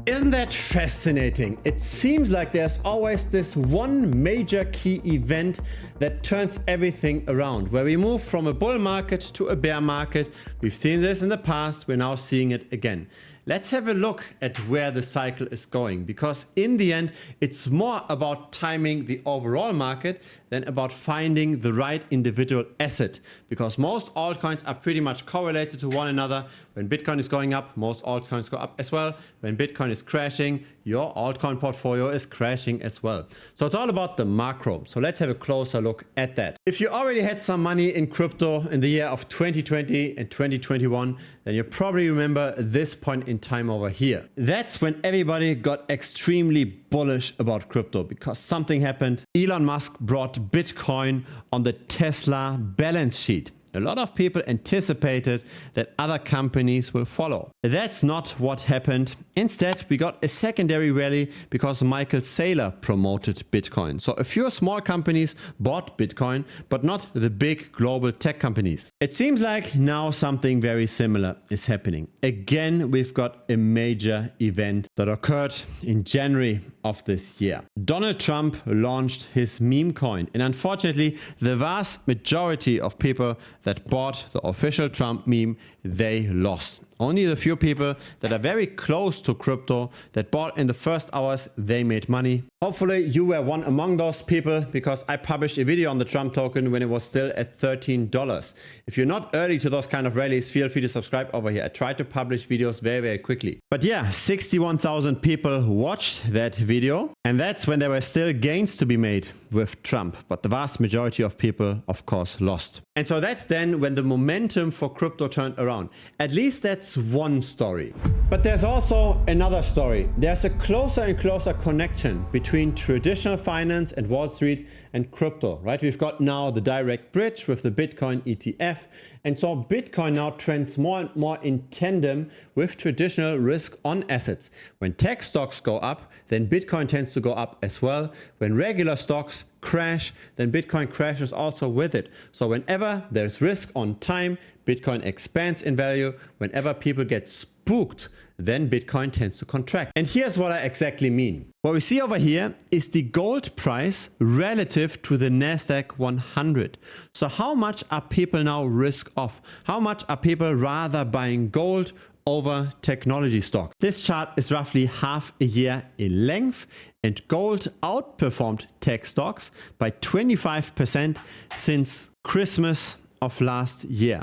Isn't that fascinating? It seems like there's always this one major key event that turns everything around, where we move from a bull market to a bear market. We've seen this in the past, we're now seeing it again. Let's have a look at where the cycle is going, because in the end, it's more about timing the overall market than about finding the right individual asset, because most altcoins are pretty much correlated to one another. When Bitcoin is going up, most altcoins go up as well. When Bitcoin is crashing, your altcoin portfolio is crashing as well. So it's all about the macro. So let's have a closer look at that. If you already had some money in crypto in the year of 2020 and 2021, then you probably remember this point in time over here. That's when everybody got extremely bullish about crypto because something happened. Elon Musk brought Bitcoin on the Tesla balance sheet. A lot of people anticipated that other companies will follow. That's not what happened. Instead, we got a secondary rally because Michael Saylor promoted Bitcoin. So a few small companies bought Bitcoin, but not the big global tech companies. It seems like now something very similar is happening. Again, we've got a major event that occurred in January of this year. Donald Trump launched his meme coin, and unfortunately, the vast majority of people that bought the official Trump meme, they lost. Only the few people that are very close to crypto that bought in the first hours, they made money. Hopefully you were one among those people, because I published a video on the Trump token when it was still at $13. If you're not early to those kind of rallies, feel free to subscribe over here. I try to publish videos very quickly. But yeah, 61,000 people watched that video, and that's when there were still gains to be made with Trump. But the vast majority of people, of course, lost. And so that's then when the momentum for crypto turned around. At least that's one story. But there's also another story. There's a closer and closer connection between traditional finance and Wall Street and crypto, right? We've got now the direct bridge with the Bitcoin ETF. And so Bitcoin now trends more and more in tandem with traditional risk on assets. When tech stocks go up, then Bitcoin tends to go up as well. When regular stocks crash, then Bitcoin crashes also with it. So whenever there's risk on time, Bitcoin expands in value. Whenever people get spooked, then Bitcoin tends to contract. And here's what I exactly mean. What we see over here is the gold price relative to the Nasdaq 100. So how much are people now risk off? How much are people rather buying gold over technology stock? This chart is roughly half a year in length, and gold outperformed tech stocks by 25% since Christmas of last year.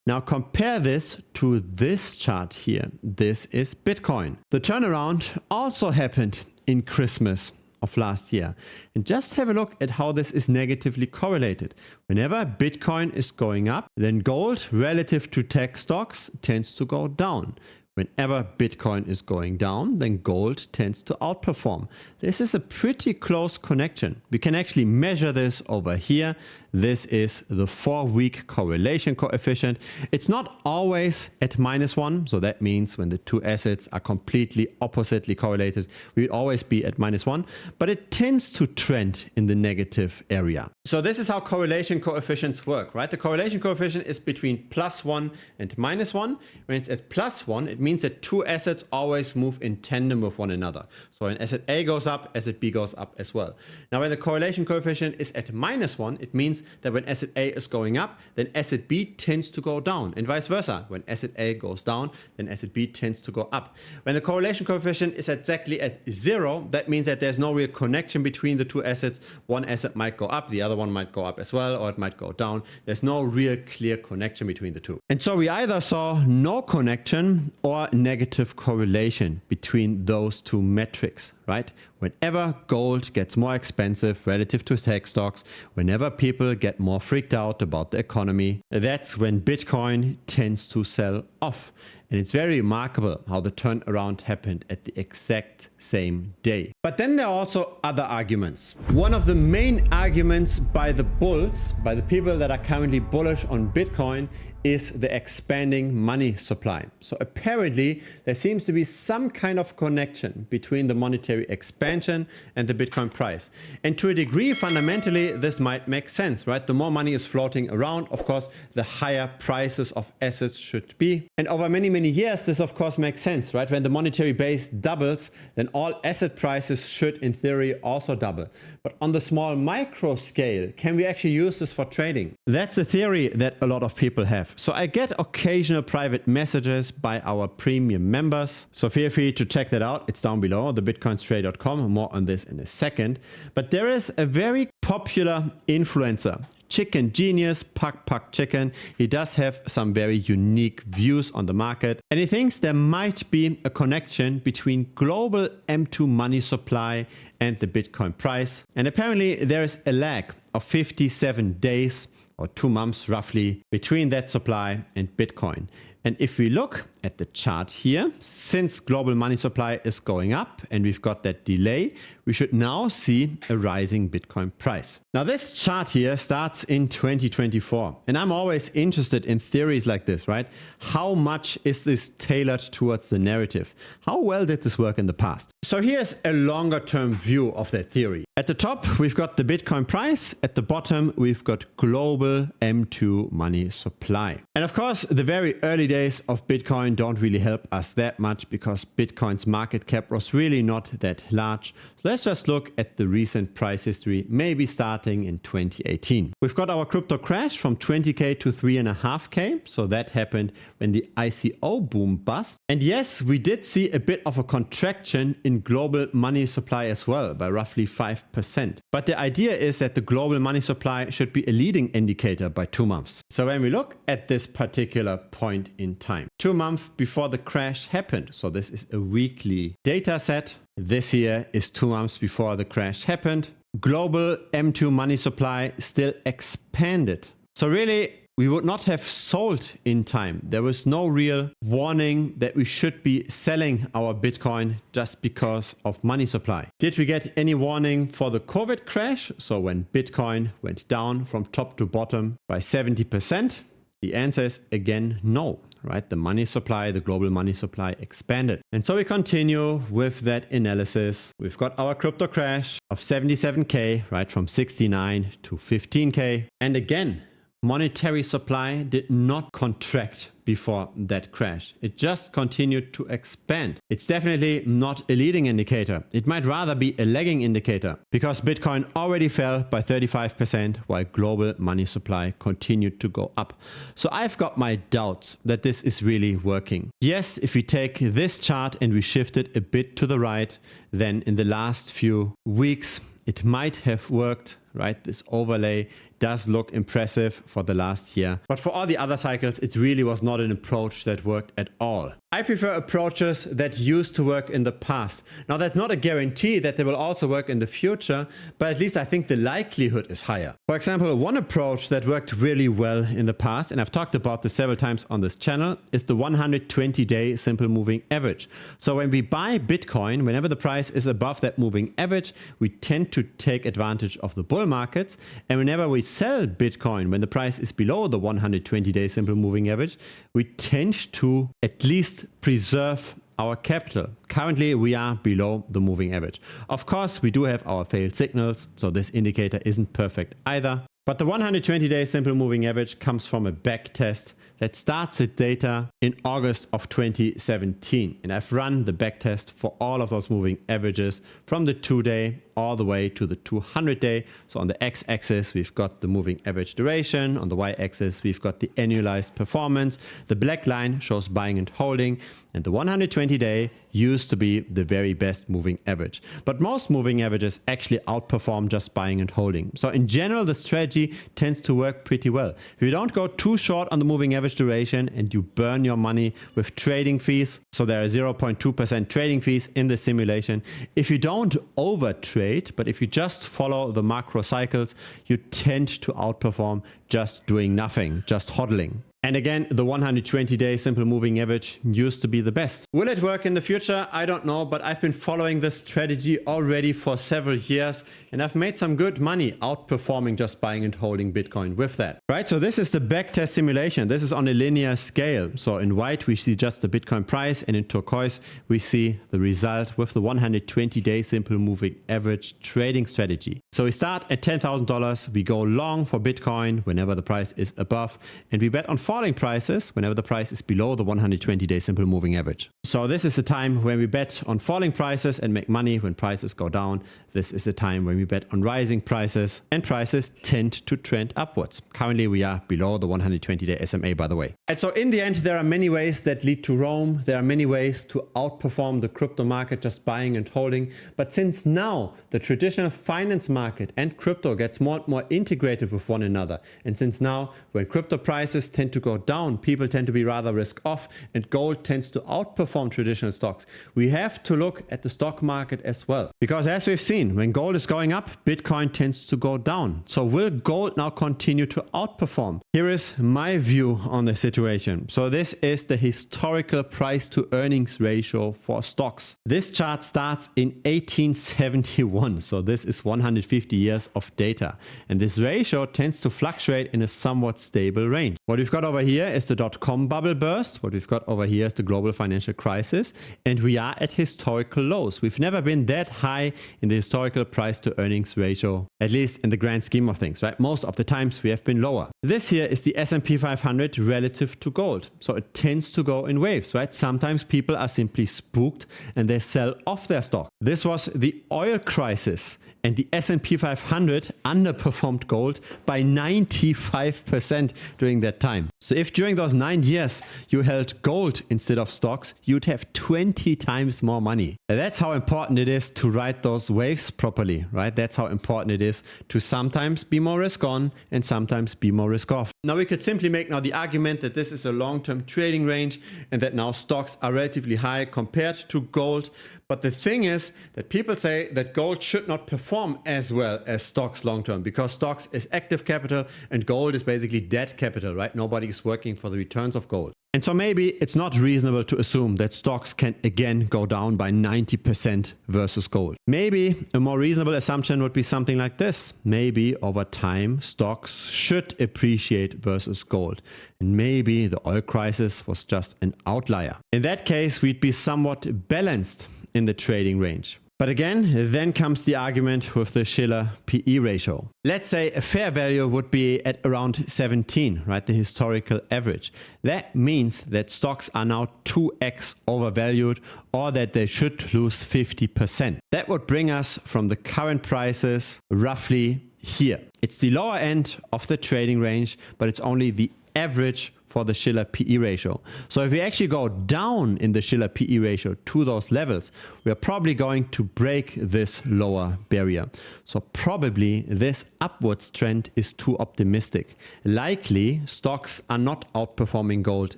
Now compare this to this chart here. This is Bitcoin. The turnaround also happened in Christmas of last year. And just have a look at how this is negatively correlated. Whenever Bitcoin is going up, then gold relative to tech stocks tends to go down. Whenever Bitcoin is going down, then gold tends to outperform. This is a pretty close connection. We can actually measure this over here. This is the 4-week correlation coefficient. It's not always at -1. So that means when the two assets are completely oppositely correlated, we will always be at -1, but it tends to trend in the negative area. So this is how correlation coefficients work, right? The correlation coefficient is between +1 and -1. When it's at +1, it means that two assets always move in tandem with one another. So when asset A goes up, asset B goes up as well. Now when the correlation coefficient is at -1, it means that when asset A is going up, then asset B tends to go down, and vice versa. When asset A goes down, then asset B tends to go up. When the correlation coefficient is exactly at 0, that means that there's no real connection between the two assets. One asset might go up, the other one might go up as well, or it might go down. There's no real clear connection between the two. And so we either saw no connection or negative correlation between those two metrics, right? Whenever gold gets more expensive relative to tech stocks, whenever people get more freaked out about the economy, that's when Bitcoin tends to sell off. And it's very remarkable how the turnaround happened at the exact same day. But then there are also other arguments. One of the main arguments by the bulls, by the people that are currently bullish on Bitcoin, is the expanding money supply. So apparently there seems to be some kind of connection between the monetary expansion and the Bitcoin price. And to a degree, fundamentally, this might make sense, right? The more money is floating around, of course, the higher prices of assets should be. And over many, many years, this of course makes sense, right? When the monetary base doubles, then all asset prices should in theory also double. But on the small micro scale, can we actually use this for trading? That's a theory that a lot of people have. So I get occasional private messages by our premium members. So feel free to check that out. It's down below, thebitcoinstray.com. More on this in a second. But there is a very popular influencer, Chicken Genius, Puck Chicken. He does have some very unique views on the market. And he thinks there might be a connection between global M2 money supply and the Bitcoin price. And apparently there is a lag of 57 days or 2 months roughly between that supply and Bitcoin. And if we look at the chart here, since global money supply is going up and we've got that delay, we should now see a rising Bitcoin price. Now this chart here starts in 2024, and I'm always interested in theories like this, right? How much is this tailored towards the narrative? How well did this work in the past? So here's a longer term view of that theory. At the top, we've got the Bitcoin price. At the bottom, we've got global M2 money supply. And of course, the very early days of Bitcoin don't really help us that much because Bitcoin's market cap was really not that large. So let's just look at the recent price history, maybe starting in 2018. We've got our crypto crash from 20K to 3.5K. So that happened when the ICO boom bust. And yes, we did see a bit of a contraction in global money supply as well by roughly 5%. But the idea is that the global money supply should be a leading indicator by 2 months. So when we look at this particular point in time, 2 months before the crash happened, so this is a weekly data set. This here is 2 months before the crash happened. Global M2 money supply still expanded. So really, we would not have sold in time. There was no real warning that we should be selling our Bitcoin just because of money supply. Did we get any warning for the COVID crash? So when Bitcoin went down from top to bottom by 70%? The answer is again no, right? The money supply, the global money supply expanded. And so we continue with that analysis. We've got our crypto crash of 77K, right? From 69 to 15K. And again, monetary supply did not contract before that crash. It just continued to expand. It's definitely not a leading indicator. It might rather be a lagging indicator because Bitcoin already fell by 35% while global money supply continued to go up. So I've got my doubts that this is really working. Yes, if we take this chart and we shift it a bit to the right, then in the last few weeks, it might have worked, right? This overlay does look impressive for the last year. But for all the other cycles, it really was not an approach that worked at all. I prefer approaches that used to work in the past. Now, that's not a guarantee that they will also work in the future, but at least I think the likelihood is higher. For example, one approach that worked really well in the past, and I've talked about this several times on this channel, is the 120-day simple moving average. So when we buy Bitcoin, whenever the price is above that moving average, we tend to take advantage of the bull markets. And whenever we sell Bitcoin, when the price is below the 120-day simple moving average, we tend to at least preserve our capital. Currently, we are below the moving average. Of course, we do have our failed signals, so this indicator isn't perfect either. But the 120-day simple moving average comes from a back test that starts its data in August of 2017. And I've run the back test for all of those moving averages from the 2-day all the way to the 200-day. So on the x-axis, we've got the moving average duration. On the y-axis, we've got the annualized performance. The black line shows buying and holding. And the 120-day used to be the very best moving average. But most moving averages actually outperform just buying and holding. So in general, the strategy tends to work pretty well. If you don't go too short on the moving average duration and you burn your money with trading fees, so there are 0.2% trading fees in the simulation. If you don't over trade, but if you just follow the macro cycles, you tend to outperform just doing nothing, just hodling. And again, the 120-day simple moving average used to be the best. Will it work in the future? I don't know, but I've been following this strategy already for several years and I've made some good money outperforming just buying and holding Bitcoin with that. Right, so this is the backtest simulation. This is on a linear scale. So in white, we see just the Bitcoin price, and in turquoise, we see the result with the 120-day simple moving average trading strategy. So we start at $10,000, we go long for Bitcoin whenever the price is above, and we bet on falling prices whenever the price is below the 120-day simple moving average. So this is the time when we bet on falling prices and make money when prices go down. This is the time when we bet on rising prices, and prices tend to trend upwards. Currently, we are below the 120-day SMA, by the way. And so in the end, there are many ways that lead to Rome. There are many ways to outperform the crypto market just buying and holding. But since now the traditional finance market and crypto gets more and more integrated with one another, and since now when crypto prices tend to go down, people tend to be rather risk off, and gold tends to outperform traditional stocks, we have to look at the stock market as well. Because as we've seen, when gold is going up, Bitcoin tends to go down. So will gold now continue to outperform? Here is my view on the situation. So this is the historical price to earnings ratio for stocks. This chart starts in 1871. So this is 150 years of data. And this ratio tends to fluctuate in a somewhat stable range. What we've got over here is the dot-com bubble burst. What we've got over here is the global financial crisis. And we are at historical lows. We've never been that high in the historical price to earnings ratio, at least in the grand scheme of things, right? Most of the times we have been lower. This here is the S&P 500 relative to gold. So it tends to go in waves, right? Sometimes people are simply spooked and they sell off their stock. This was the oil crisis. And the S&P 500 underperformed gold by 95% during that time. So if during those 9 years you held gold instead of stocks, you'd have 20 times more money. And that's how important it is to ride those waves properly, right? That's how important it is to sometimes be more risk on and sometimes be more risk off. Now we could simply make now the argument that this is a long-term trading range and that now stocks are relatively high compared to gold. But the thing is that people say that gold should not perform as well as stocks long-term, because stocks is active capital and gold is basically dead capital, right? Nobody is working for the returns of gold. And so maybe it's not reasonable to assume that stocks can again go down by 90% versus gold. Maybe a more reasonable assumption would be something like this. Maybe over time, stocks should appreciate versus gold. And maybe the oil crisis was just an outlier. In that case, we'd be somewhat balanced in the trading range. But again, then comes the argument with the Shiller PE ratio. Let's say a fair value would be at around 17, right? The historical average. That means that stocks are now 2x overvalued, or that they should lose 50%. That would bring us from the current prices roughly here. It's the lower end of the trading range, but it's only the average for the Shiller PE ratio. So if we actually go down in the Shiller PE ratio to those levels, we are probably going to break this lower barrier. So probably this upwards trend is too optimistic. Likely stocks are not outperforming gold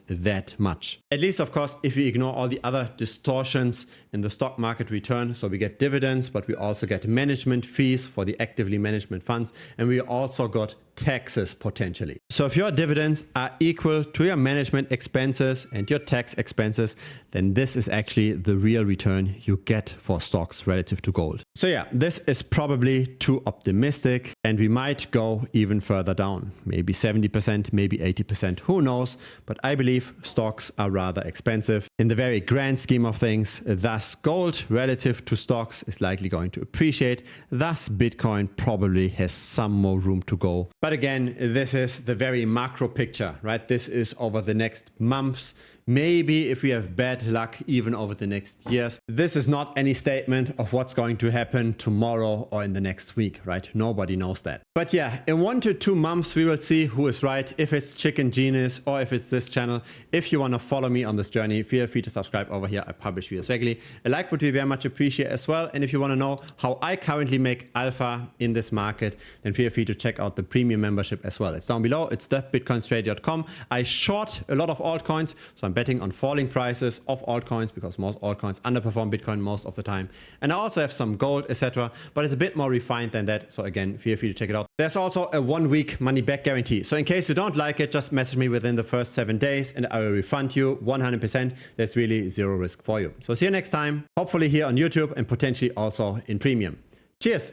that much. At least, of course, if we ignore all the other distortions in the stock market return. So we get dividends, but we also get management fees for the actively management funds. And we also got taxes potentially. So if your dividends are equal to your management expenses and your tax expenses, then this is actually the real return you get for stocks relative to gold. So yeah, this is probably too optimistic and we might go even further down. Maybe 70%, maybe 80%, who knows? But I believe stocks are rather expensive in the very grand scheme of things. Thus gold relative to stocks is likely going to appreciate. Thus Bitcoin probably has some more room to go. But again, this is the very macro picture, right? This is over the next months. Maybe if we have bad luck, even over the next years. This is not any statement of what's going to happen tomorrow or in the next week, right? Nobody knows that. But yeah, in 1 to 2 months, we will see who is right, if it's Chicken Genius or if it's this channel. If you want to follow me on this journey, feel free to subscribe over here. I publish videos regularly. A like would be very much appreciated as well. And if you want to know how I currently make alpha in this market, then feel free to check out the premium membership as well. It's down below. It's thebitcoinstrategy.com. I short a lot of altcoins, so I'm betting on falling prices of altcoins because most altcoins underperform Bitcoin most of the time. And I also have some gold, etc. But it's a bit more refined than that. So again, feel free to check it out. There's also a 1-week money back guarantee. So in case you don't like it, just message me within the first 7 days and I will refund you 100%. There's really zero risk for you. So see you next time, hopefully here on YouTube and potentially also in premium. Cheers.